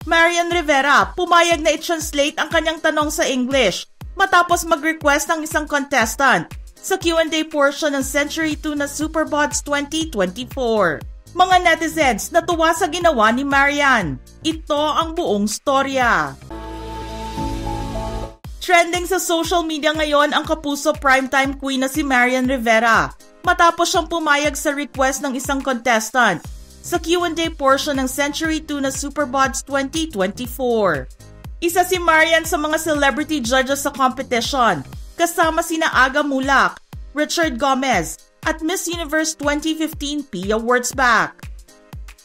Marian Rivera pumayag na i-translate ang kanyang tanong sa English matapos mag-request ng isang contestant sa Q&A portion ng Century Tuna Superbods 2024. Mga netizens natuwa sa ginawa ni Marian. Ito ang buong storya. Trending sa social media ngayon ang kapuso primetime queen na si Marian Rivera matapos siyang pumayag sa request ng isang contestant sa Q&A portion ng Century Tuna Superbods 2024. Isa si Marian sa mga celebrity judges sa competition, kasama sina Aga Mulak, Richard Gomez, at Miss Universe 2015 Pia Wurtzbach.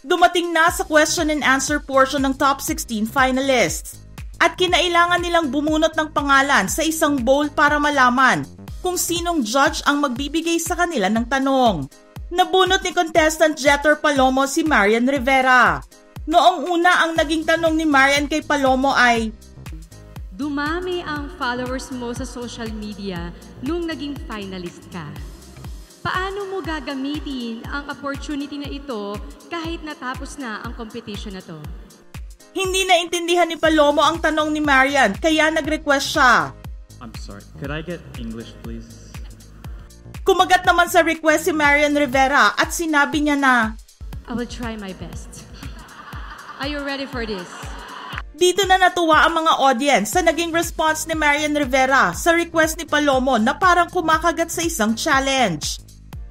Dumating na sa question and answer portion ng top 16 finalists at kinailangan nilang bumunot ng pangalan sa isang bowl para malaman kung sinong judge ang magbibigay sa kanila ng tanong. Nabunot ni contestant Jeter Palomo si Marian Rivera. Noong una ang naging tanong ni Marian kay Palomo ay, dumami ang followers mo sa social media nung naging finalist ka. Paano mo gagamitin ang opportunity na ito kahit natapos na ang competition na to? Hindi naintindihan ni Palomo ang tanong ni Marian kaya nag-request siya. I'm sorry, could I get English please? Kumagat naman sa request si Marian Rivera at sinabi niya na, I will try my best. Are you ready for this? Dito na natuwa ang mga audience sa naging response ni Marian Rivera sa request ni Palomo na parang kumakagat sa isang challenge.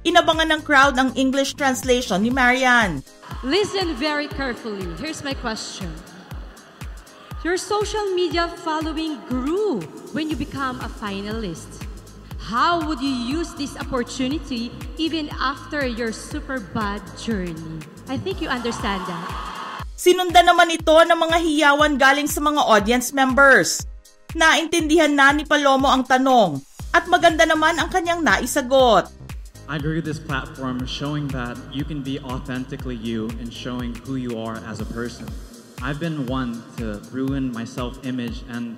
Inabangan ng crowd ang English translation ni Marian. Listen very carefully. Here's my question. Your social media following grew when you become a finalist. How would you use this opportunity even after your super bad journey? I think you understand that. Sinundan naman ito ng mga hiyawan galing sa mga audience members. Naintindihan na ni Palomo ang tanong at maganda naman ang kanyang naisagot. I agree with this platform showing that you can be authentically you and showing who you are as a person. I've been one to ruin my self-image and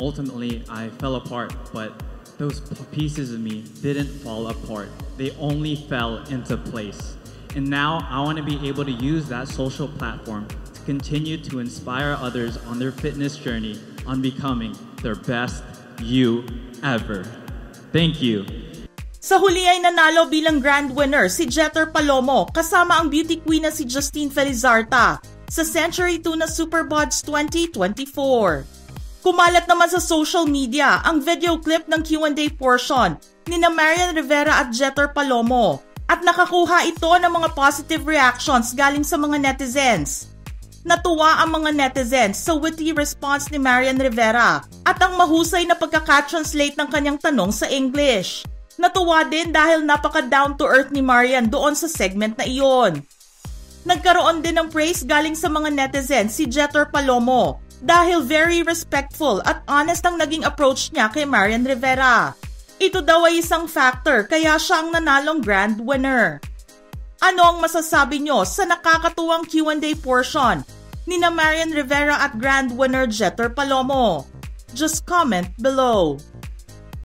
ultimately I fell apart, but those pieces of me didn't fall apart. They only fell into place. And now I want to be able to use that social platform to continue to inspire others on their fitness journey on becoming their best you ever. Thank you. Sa huli ay nanalo bilang grand winner si Jeter Palomo kasama ang beauty queen na si Justine Felizarta sa Century Tuna Superbods 2024. Kumalat naman sa social media ang video clip ng Q&A portion ni Marian Rivera at Jeter Palomo at nakakuha ito ng mga positive reactions galing sa mga netizens. Natuwa ang mga netizens sa witty response ni Marian Rivera at ang mahusay na pagkaka-translate ng kanyang tanong sa English. Natuwa din dahil napaka down to earth ni Marian doon sa segment na iyon. Nagkaroon din ng praise galing sa mga netizens si Jeter Palomo dahil very respectful at honest ang naging approach niya kay Marian Rivera. Ito daw ay isang factor kaya siya ang nanalong grand winner. Ano ang masasabi nyo sa nakakatuwang Q&A portion ni Marian Rivera at grand winner Jeter Palomo? Just comment below.